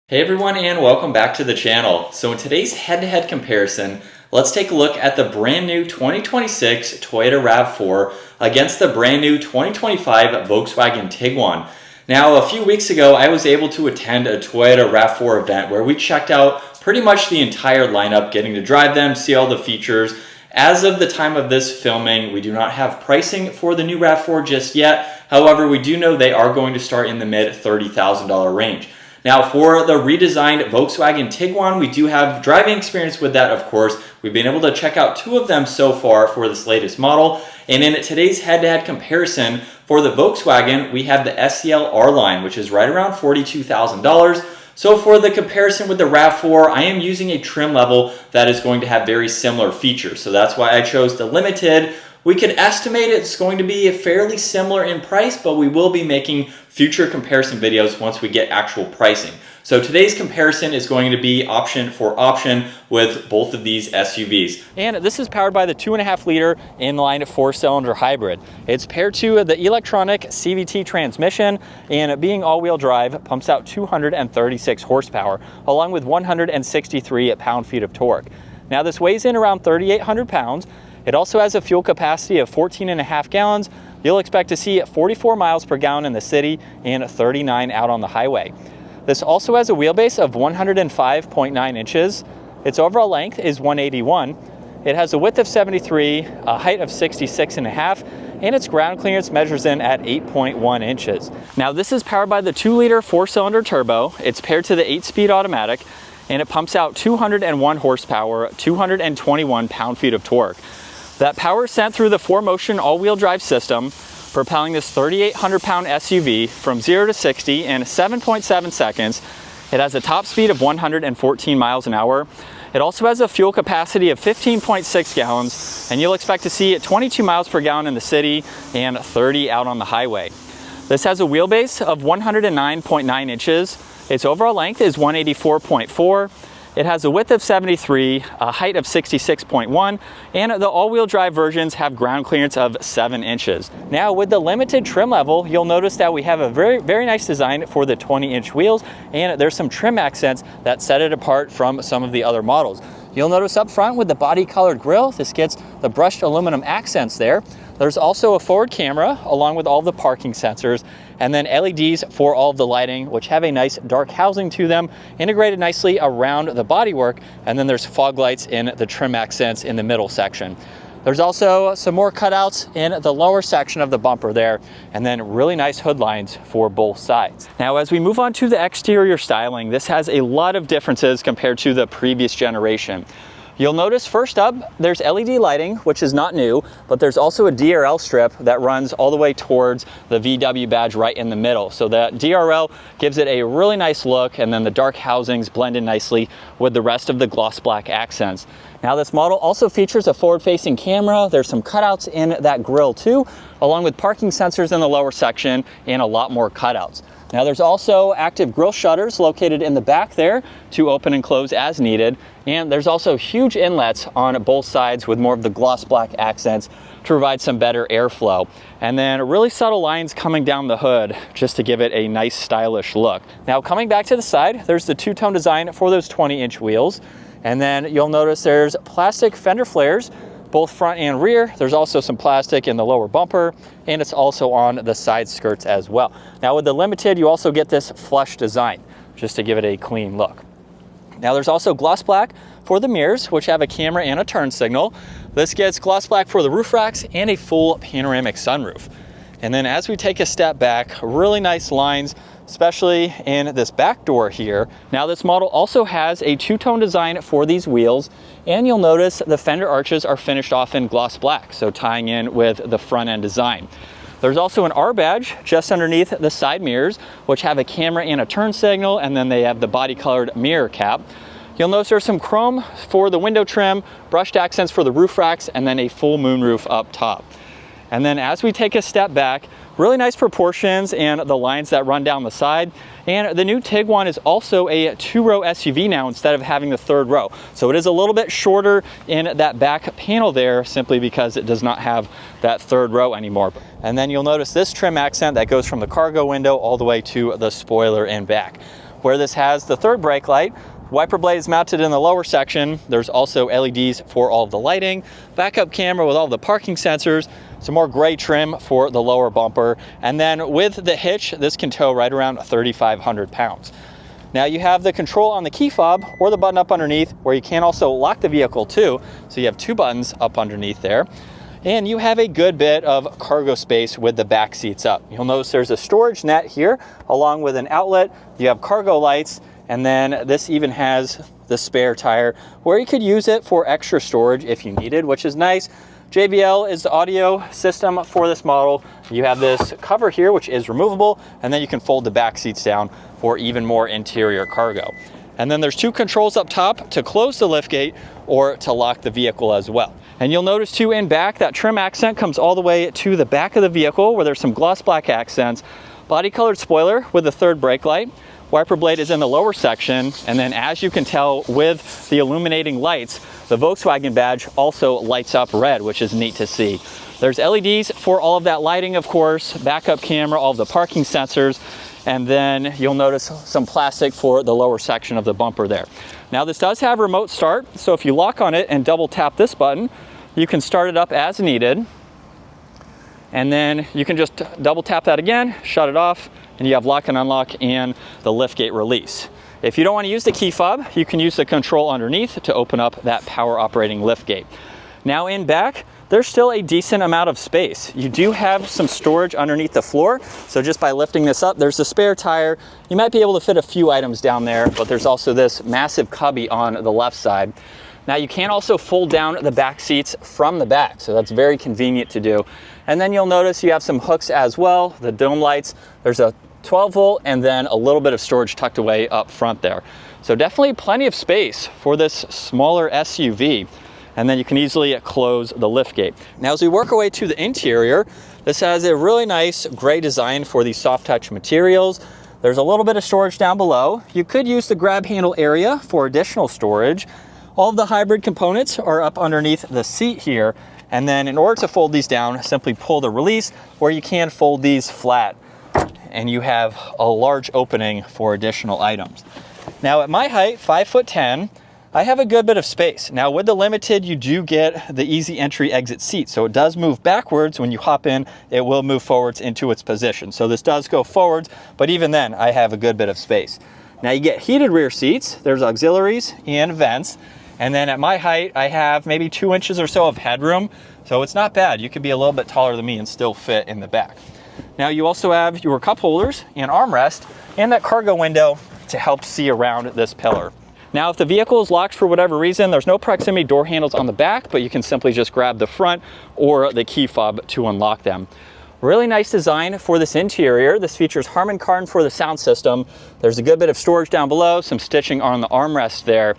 Hey everyone, and welcome back to the channel. So in today's head-to-head comparison, let's take a look at the brand new 2026 Toyota RAV4 against the brand new 2025 Volkswagen Tiguan. Now, a few weeks ago, I was able to attend a Toyota RAV4 event where we checked out pretty much the entire lineup, getting to drive them, see all the features. As of the time of this filming, we do not have pricing for the new RAV4 just yet. However, we do know they are going to start in the mid $30,000 range. Now, for the redesigned Volkswagen Tiguan, we do have driving experience with that, of course. We've been able to check out two of them so far for this latest model. And in today's head-to-head comparison for the Volkswagen, we have the SEL R-Line, which is right around $42,000. So for the comparison with the RAV4, I am using a trim level that is going to have very similar features. So that's why I chose the Limited. We could estimate it's going to be fairly similar in price, but we will be making future comparison videos once we get actual pricing. So today's comparison is going to be option for option with both of these SUVs. And this is powered by the 2.5 liter inline 4-cylinder hybrid. It's paired to the electronic CVT transmission, and being all-wheel drive pumps out 236 horsepower along with 163 pound-feet of torque. Now this weighs in around 3,800 pounds. It also has a fuel capacity of 14.5 gallons. You'll expect to see 44 miles per gallon in the city and 39 out on the highway. This also has a wheelbase of 105.9 inches. Its overall length is 181. It has a width of 73, a height of 66.5, and its ground clearance measures in at 8.1 inches. Now this is powered by the 2-liter 4-cylinder turbo. It's paired to the 8-speed automatic, and it pumps out 201 horsepower, 221 pound-feet of torque. That power is sent through the 4Motion all-wheel drive system, propelling this 3,800-pound SUV from 0 to 60 in 7.7 seconds. It has a top speed of 114 miles an hour. It also has a fuel capacity of 15.6 gallons, and you'll expect to see 22 miles per gallon in the city and 30 out on the highway. This has a wheelbase of 109.9 inches. Its overall length is 184.4. It has a width of 73, a height of 66.1, and the all-wheel drive versions have ground clearance of 7 inches. Now with the Limited trim level, you'll notice that we have a very nice design for the 20-inch wheels, and there's some trim accents that set it apart from some of the other models. You'll notice up front with the body-colored grille, this gets the brushed aluminum accents there. There's also a forward camera along with all the parking sensors, and then LEDs for all of the lighting, which have a nice dark housing to them, integrated nicely around the bodywork, and then there's fog lights in the trim accents in the middle section. There's also some more cutouts in the lower section of the bumper there, and then really nice hood lines for both sides. Now, as we move on to the exterior styling, this has a lot of differences compared to the previous generation. You'll notice first up, there's LED lighting, which is not new, but there's also a DRL strip that runs all the way towards the VW badge right in the middle. So that DRL gives it a really nice look, and then the dark housings blend in nicely with the rest of the gloss black accents. Now this model also features a forward-facing camera. There's some cutouts in that grille too, along with parking sensors in the lower section and a lot more cutouts. Now there's also active grille shutters located in the back there to open and close as needed. And there's also huge inlets on both sides with more of the gloss black accents to provide some better airflow. And then really subtle lines coming down the hood just to give it a nice stylish look. Now coming back to the side, there's the two-tone design for those 20-inch wheels. And then you'll notice there's plastic fender flares, both front and rear. There's also some plastic in the lower bumper, and it's also on the side skirts as well. Now with the Limited, you also get this flush design, just to give it a clean look. Now there's also gloss black for the mirrors, which have a camera and a turn signal. This gets gloss black for the roof racks and a full panoramic sunroof. And then as we take a step back, really nice lines, especially in this back door here. Now this model also has a two-tone design for these wheels, and you'll notice the fender arches are finished off in gloss black, so tying in with the front end design. There's also an R badge just underneath the side mirrors, which have a camera and a turn signal, and then they have the body-colored mirror cap. You'll notice there's some chrome for the window trim, brushed accents for the roof racks, and then a full moonroof up top. And then as we take a step back, really nice proportions and the lines that run down the side. And the new Tiguan is also a 2-row SUV now instead of having the 3rd row. So it is a little bit shorter in that back panel there, simply because it does not have that 3rd row anymore. And then you'll notice this trim accent that goes from the cargo window all the way to the spoiler and back. where this has the third brake light. Wiper blade is mounted in the lower section. There's also LEDs for all of the lighting, backup camera with all the parking sensors, some more gray trim for the lower bumper, and then with the hitch, this can tow right around 3,500 pounds. Now you have the control on the key fob or the button up underneath, where you can also lock the vehicle too. So you have two buttons up underneath there. And you have a good bit of cargo space with the back seats up. You'll notice there's a storage net here along with an outlet. You have cargo lights, and then this even has the spare tire where you could use it for extra storage if you needed, which is nice. JBL is the audio system for this model. You have this cover here, which is removable, and then you can fold the back seats down for even more interior cargo. And then there's two controls up top to close the liftgate or to lock the vehicle as well. And you'll notice too in back, that trim accent comes all the way to the back of the vehicle where there's some gloss black accents. Body colored spoiler with the third brake light. Wiper blade is in the lower section, and then as you can tell with the illuminating lights, the Volkswagen badge also lights up red, which is neat to see. There's LEDs for all of that lighting, of course, backup camera, all of the parking sensors, and then you'll notice some plastic for the lower section of the bumper there. Now this does have remote start, so if you lock on it and double tap this button, you can start it up as needed. And then you can just double tap that again, shut it off, and you have lock and unlock and the liftgate release. If you don't want to use the key fob, you can use the control underneath to open up that power operating liftgate. Now in back, there's still a decent amount of space. You do have some storage underneath the floor, so just by lifting this up, there's a spare tire. You might be able to fit a few items down there, but there's also this massive cubby on the left side. Now you can also fold down the back seats from the back, so that's very convenient to do. And then you'll notice you have some hooks as well, the dome lights. There's a 12 volt and then a little bit of storage tucked away up front there. So definitely plenty of space for this smaller SUV. And then you can easily close the liftgate. Now as we work our way to the interior, this has a really nice gray design for these soft touch materials. There's a little bit of storage down below. You could use the grab handle area for additional storage. All of the hybrid components are up underneath the seat here. And then in order to fold these down, simply pull the release, or you can fold these flat and you have a large opening for additional items. Now at my height, 5'10", I have a good bit of space. Now with the Limited, you do get the easy entry exit seat. So it does move backwards. When you hop in, it will move forwards into its position. So this does go forwards, but even then I have a good bit of space. Now you get heated rear seats. There's auxiliaries and vents. And then at my height, I have maybe 2 inches or so of headroom. So it's not bad. You could be a little bit taller than me and still fit in the back. Now you also have your cup holders and armrest and that cargo window to help see around this pillar. Now if the vehicle is locked for whatever reason, there's no proximity door handles on the back, but you can simply just grab the front or the key fob to unlock them. Really nice design for this interior. This features Harman Kardon for the sound system. There's a good bit of storage down below, some stitching on the armrest there.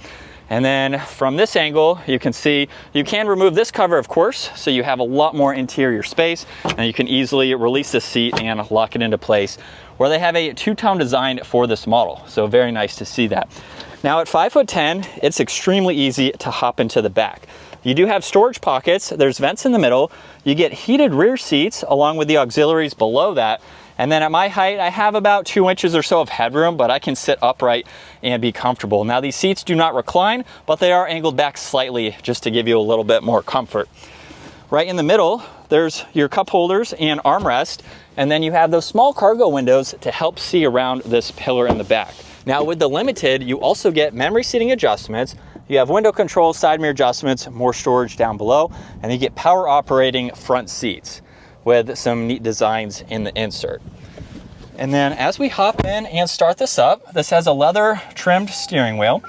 And then from this angle, you can see you can remove this cover, of course, so you have a lot more interior space, and you can easily release the seat and lock it into place, where they have a two-tone design for this model. So very nice to see that. Now at 5'10", it's extremely easy to hop into the back. You do have storage pockets, there's vents in the middle, you get heated rear seats along with the auxiliaries below that. And then at my height, I have about 2 inches or so of headroom, but I can sit upright and be comfortable. Now these seats do not recline, but they are angled back slightly just to give you a little bit more comfort. Right in the middle, there's your cup holders and armrest, and then you have those small cargo windows to help see around this pillar in the back. Now with the Limited, you also get memory seating adjustments. You have window controls, side mirror adjustments, more storage down below, and you get power operating front seats with some neat designs in the insert. And then as we hop in and start this up, this has a leather trimmed steering wheel.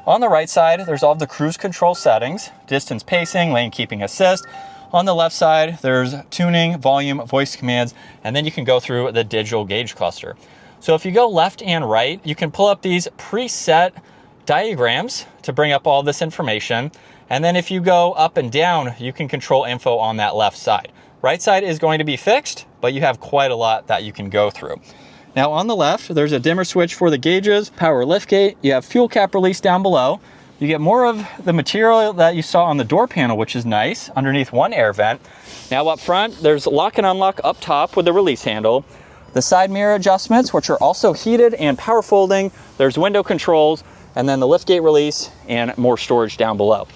On the right side, there's all of the cruise control settings, distance pacing, lane keeping assist. On the left side, there's tuning, volume, voice commands, and then you can go through the digital gauge cluster. So if you go left and right, you can pull up these preset diagrams to bring up all this information. And then if you go up and down, you can control info on that left side. Right side is going to be fixed, but you have quite a lot that you can go through. Now on the left, there's a dimmer switch for the gauges, power liftgate. You have fuel cap release down below. You get more of the material that you saw on the door panel, which is nice, underneath one air vent. Now up front, there's lock and unlock up top with the release handle. The side mirror adjustments, which are also heated and power folding. There's window controls, and then the liftgate release and more storage down below.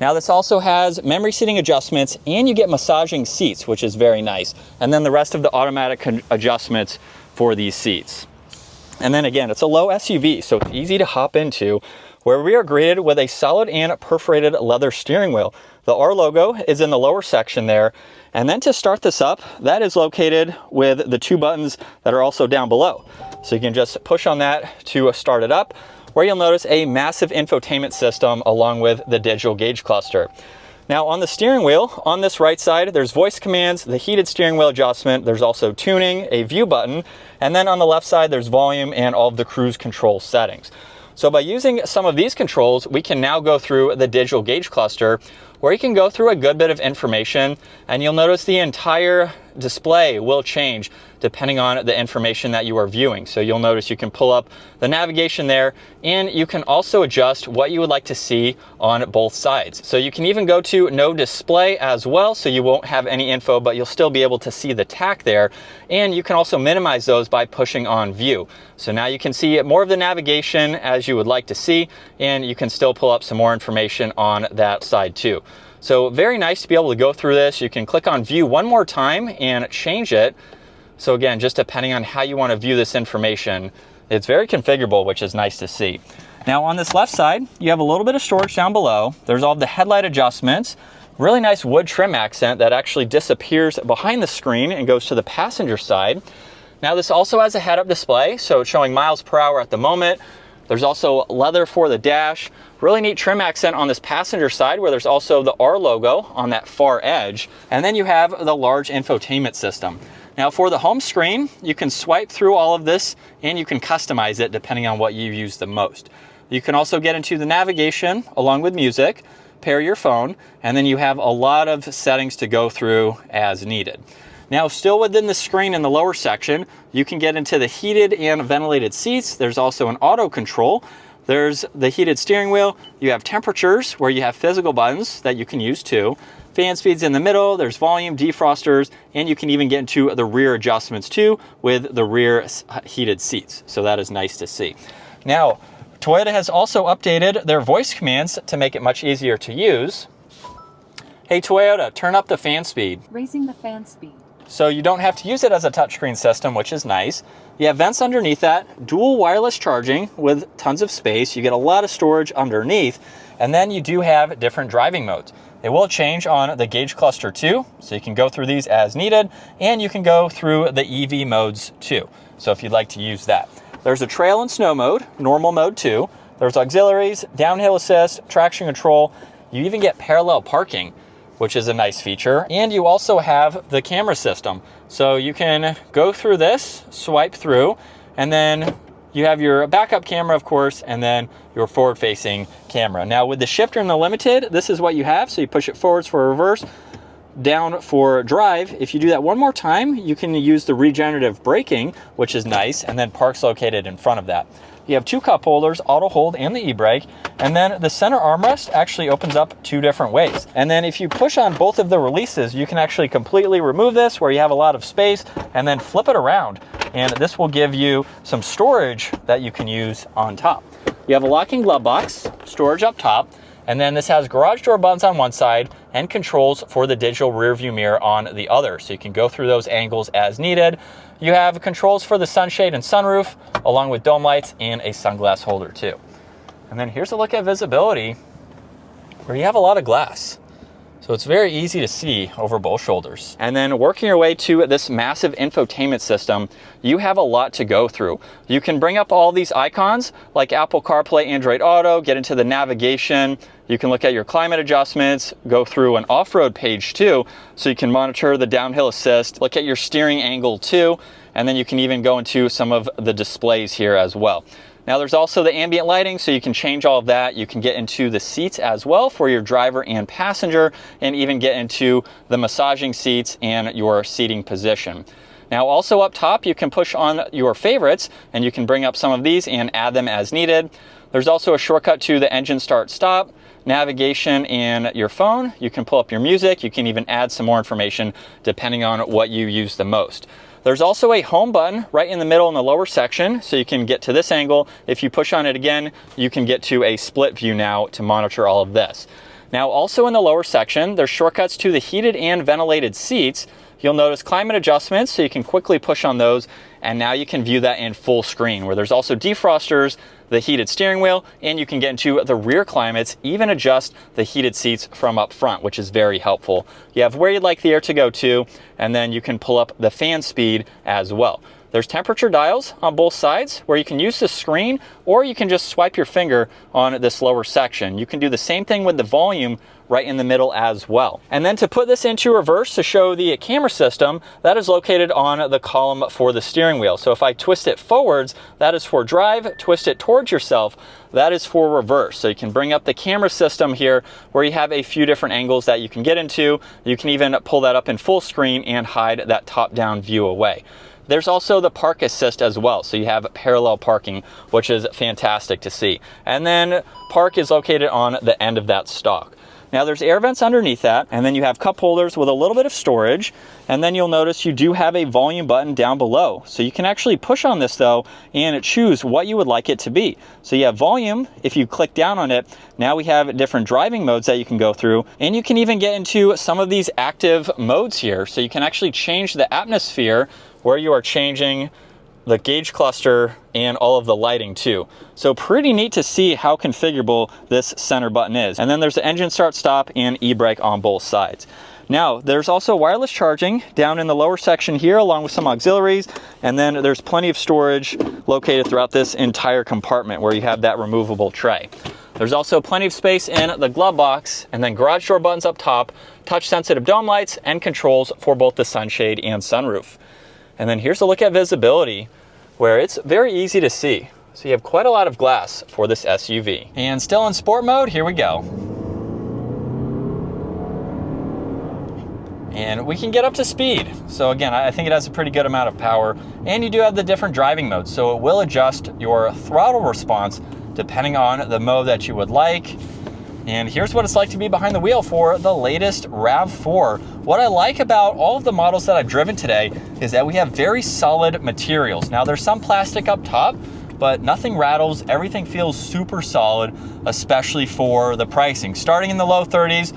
Now this also has memory seating adjustments, and you get massaging seats, which is very nice. And then the rest of the automatic adjustments for these seats. And then again, it's a low SUV, so it's easy to hop into, where we are greeted with a solid and perforated leather steering wheel. The R logo is in the lower section there. And then to start this up, that is located with the 2 buttons that are also down below. So you can just push on that to start it up, where you'll notice a massive infotainment system along with the digital gauge cluster. Now on the steering wheel, on this right side, there's voice commands, the heated steering wheel adjustment, there's also tuning, a view button, and then on the left side, there's volume and all of the cruise control settings. So by using some of these controls, we can now go through the digital gauge cluster, where you can go through a good bit of information, and you'll notice the entire display will change depending on the information that you are viewing. So you'll notice you can pull up the navigation there, and you can also adjust what you would like to see on both sides. So you can even go to no display as well, so you won't have any info, but you'll still be able to see the tach there. And you can also minimize those by pushing on view. So now you can see more of the navigation as you would like to see, and you can still pull up some more information on that side too. So very nice to be able to go through this. You can click on view one more time and change it. So again, just depending on how you want to view this information, it's very configurable, which is nice to see. Now on this left side, you have a little bit of storage down below. There's all the headlight adjustments, really nice wood trim accent that actually disappears behind the screen and goes to the passenger side. Now this also has a head-up display, so it's showing miles per hour at the moment. There's also leather for the dash. Really neat trim accent on this passenger side, where there's also the R logo on that far edge. And then you have the large infotainment system. Now for the home screen, you can swipe through all of this and you can customize it depending on what you use the most. You can also get into the navigation along with music, pair your phone, and then you have a lot of settings to go through as needed. Now, still within the screen in the lower section, you can get into the heated and ventilated seats. There's also an auto control. There's the heated steering wheel. You have temperatures where you have physical buttons that you can use too. Fan speeds in the middle, there's volume, defrosters, and you can even get into the rear adjustments too with the rear heated seats. So that is nice to see. Now, Toyota has also updated their voice commands to make it much easier to use. Hey Toyota, turn up the fan speed. Raising the fan speed. So you don't have to use it as a touchscreen system, which is nice. You have vents underneath that, dual wireless charging with tons of space. You get a lot of storage underneath, and then you do have different driving modes. They will change on the gauge cluster too, so you can go through these as needed, and you can go through the EV modes too, so if you'd like to use that. There's a trail and snow mode, normal mode too. There's auxiliaries, downhill assist, traction control. You even get parallel parking, which is a nice feature. And you also have the camera system. So you can go through this, swipe through, and then you have your backup camera, of course, and then your forward-facing camera. Now with the shifter and the limited, this is what you have. So you push it forwards for reverse, down for drive. If you do that one more time, you can use the regenerative braking, which is nice, and then park's located in front of that. You have 2 cup holders, auto hold and the e-brake, and then the center armrest actually opens up 2 different ways. And then if you push on both of the releases, you can actually completely remove this where you have a lot of space and then flip it around. And this will give you some storage that you can use on top. You have a locking glove box, storage up top, and then this has garage door buttons on one side and controls for the digital rear view mirror on the other. So you can go through those angles as needed. You have controls for the sunshade and sunroof, along with dome lights and a sunglass holder too. And then here's a look at visibility, where you have a lot of glass. So it's very easy to see over both shoulders. And then working your way to this massive infotainment system, you have a lot to go through. You can bring up all these icons like Apple CarPlay, Android Auto, get into the navigation. You can look at your climate adjustments, go through an off-road page too, so you can monitor the downhill assist, look at your steering angle too, and then you can even go into some of the displays here as well. Now there's also the ambient lighting, so you can change all of that. You can get into the seats as well for your driver and passenger, and even get into the massaging seats and your seating position. Now also up top, you can push on your favorites, and you can bring up some of these and add them as needed. There's also a shortcut to the engine start stop, navigation, and your phone. You can pull up your music. You can even add some more information depending on what you use the most. There's also a home button right in the middle in the lower section, so you can get to this angle. If you push on it again, you can get to a split view now to monitor all of this. Now, also in the lower section, there's shortcuts to the heated and ventilated seats. You'll notice climate adjustments, so you can quickly push on those, and now you can view that in full screen, where there's also defrosters, the heated steering wheel, and you can get into the rear climates, even adjust the heated seats from up front, which is very helpful. You have where you'd like the air to go to, and then you can pull up the fan speed as well. There's temperature dials on both sides where you can use the screen, or you can just swipe your finger on this lower section. You can do the same thing with the volume right in the middle as well. And then to put this into reverse to show the camera system, that is located on the column for the steering wheel. So if I twist it forwards, that is for drive. Twist it towards yourself, that is for reverse. So you can bring up the camera system here where you have a few different angles that you can get into. You can even pull that up in full screen and hide that top-down view away. There's also the park assist as well, so you have parallel parking, which is fantastic to see. And then park is located on the end of that stalk. Now there's air vents underneath that, and then you have cup holders with a little bit of storage, and then you'll notice you do have a volume button down below. So you can actually push on this though and choose what you would like it to be. So you have volume. If you click down on it, now we have different driving modes that you can go through, and you can even get into some of these active modes here. So you can actually change the atmosphere where you are changing the gauge cluster and all of the lighting too. So pretty neat to see how configurable this center button is. And then there's the engine start stop and e-brake on both sides. Now there's also wireless charging down in the lower section here along with some auxiliaries, and then there's plenty of storage located throughout this entire compartment where you have that removable tray. There's also plenty of space in the glove box, and then garage door buttons up top, touch sensitive dome lights, and controls for both the sunshade and sunroof. And then here's a look at visibility, where it's very easy to see. So you have quite a lot of glass for this SUV. And still in sport mode, here we go. And we can get up to speed. So again, I think it has a pretty good amount of power, and you do have the different driving modes. So it will adjust your throttle response depending on the mode that you would like. And here's what it's like to be behind the wheel for the latest RAV4. What I like about all of the models that I've driven today is that we have very solid materials. Now there's some plastic up top, but nothing rattles. Everything feels super solid, especially for the pricing. Starting in the low 30s,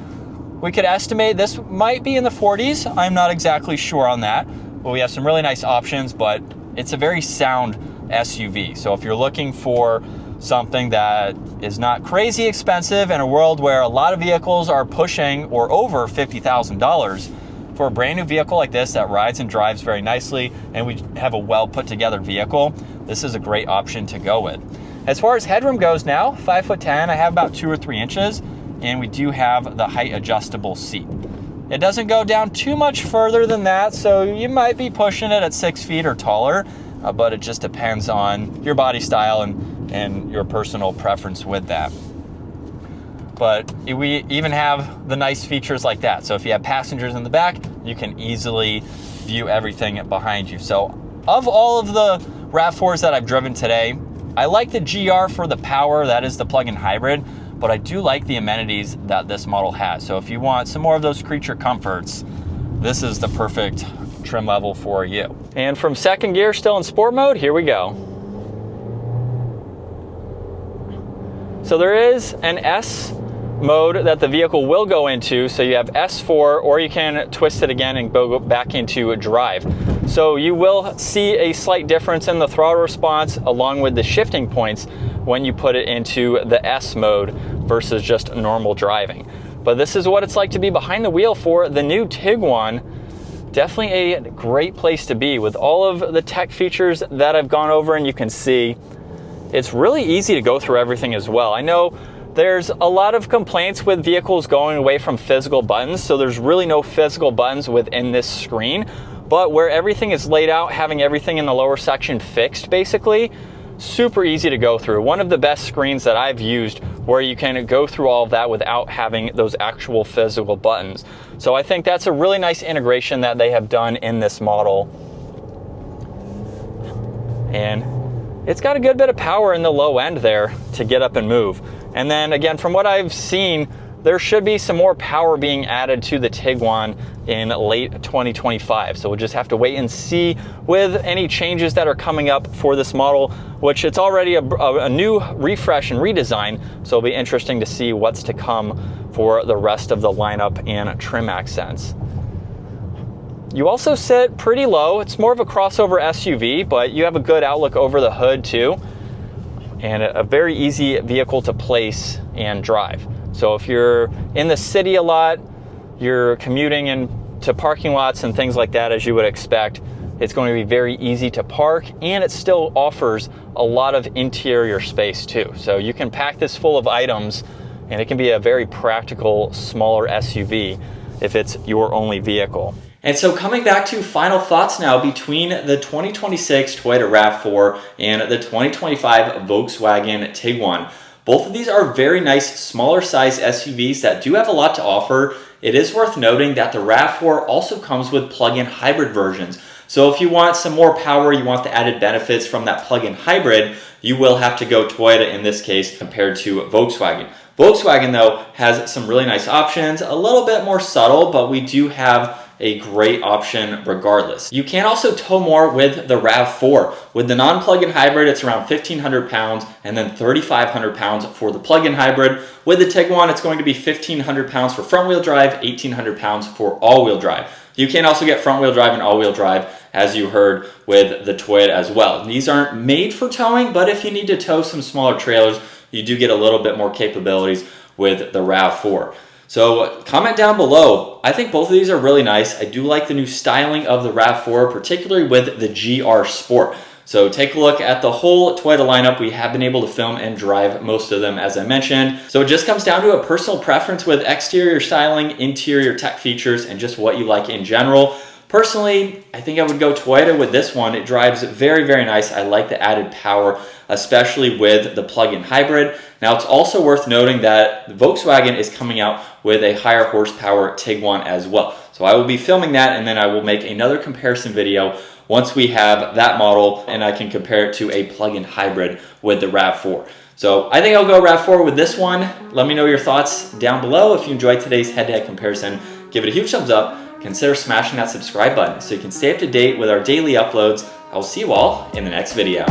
we could estimate this might be in the 40s. I'm not exactly sure on that, but we have some really nice options, but it's a very sound SUV. So if you're looking for something that is not crazy expensive in a world where a lot of vehicles are pushing or over $50,000, for a brand new vehicle like this that rides and drives very nicely, and we have a well put together vehicle, this is a great option to go with. As far as headroom goes now, 5'10", I have about 2 or 3 inches, and we do have the height adjustable seat. It doesn't go down too much further than that, so you might be pushing it at 6 feet or taller, but it just depends on your body style and your personal preference with that. But we even have the nice features like that. So if you have passengers in the back, you can easily view everything behind you. So of all of the RAV4s that I've driven today, I like the GR for the power, that is the plug-in hybrid, but I do like the amenities that this model has. So if you want some more of those creature comforts, this is the perfect trim level for you. And from second gear, still in sport mode, here we go. So there is an S mode that the vehicle will go into. So you have S4, or you can twist it again and go back into drive. So you will see a slight difference in the throttle response along with the shifting points when you put it into the S mode versus just normal driving. But this is what it's like to be behind the wheel for the new Tiguan. Definitely a great place to be with all of the tech features that I've gone over, and you can see it's really easy to go through everything as well. I know there's a lot of complaints with vehicles going away from physical buttons, so there's really no physical buttons within this screen, but where everything is laid out, having everything in the lower section fixed basically, super easy to go through. One of the best screens that I've used where you can go through all of that without having those actual physical buttons. So I think that's a really nice integration that they have done in this model. And it's got a good bit of power in the low end there to get up and move. And then again, from what I've seen, there should be some more power being added to the Tiguan in late 2025. So we'll just have to wait and see with any changes that are coming up for this model, which it's already a new refresh and redesign. So it'll be interesting to see what's to come for the rest of the lineup and trim accents. You also sit pretty low. It's more of a crossover SUV, but you have a good outlook over the hood too, and a very easy vehicle to place and drive. So if you're in the city a lot, you're commuting into parking lots and things like that, as you would expect, it's going to be very easy to park, and it still offers a lot of interior space too. So you can pack this full of items, and it can be a very practical, smaller SUV if it's your only vehicle. And so coming back to final thoughts now between the 2026 Toyota RAV4 and the 2025 Volkswagen Tiguan. Both of these are very nice, smaller size SUVs that do have a lot to offer. It is worth noting that the RAV4 also comes with plug-in hybrid versions. So if you want some more power, you want the added benefits from that plug-in hybrid, you will have to go Toyota in this case compared to Volkswagen. Volkswagen though has some really nice options, a little bit more subtle, but we do have a great option regardless. You can also tow more with the RAV4. With the non-plug-in hybrid, it's around 1,500 pounds and then 3,500 pounds for the plug-in hybrid. With the Tiguan, it's going to be 1,500 pounds for front-wheel drive, 1,800 pounds for all-wheel drive. You can also get front-wheel drive and all-wheel drive, as you heard with the Toyota as well. These aren't made for towing, but if you need to tow some smaller trailers, you do get a little bit more capabilities with the RAV4. So comment down below. I think both of these are really nice. I do like the new styling of the RAV4, particularly with the GR Sport. So take a look at the whole Toyota lineup. We have been able to film and drive most of them, as I mentioned. So it just comes down to a personal preference with exterior styling, interior tech features, and just what you like in general. Personally, I think I would go Toyota with this one. It drives very, very nice. I like the added power, especially with the plug-in hybrid. Now, it's also worth noting that Volkswagen is coming out with a higher horsepower Tiguan as well. So I will be filming that, and then I will make another comparison video once we have that model and I can compare it to a plug-in hybrid with the RAV4. So I think I'll go RAV4 with this one. Let me know your thoughts down below. If you enjoyed today's head-to-head comparison, give it a huge thumbs up. Consider smashing that subscribe button so you can stay up to date with our daily uploads. I will see you all in the next video.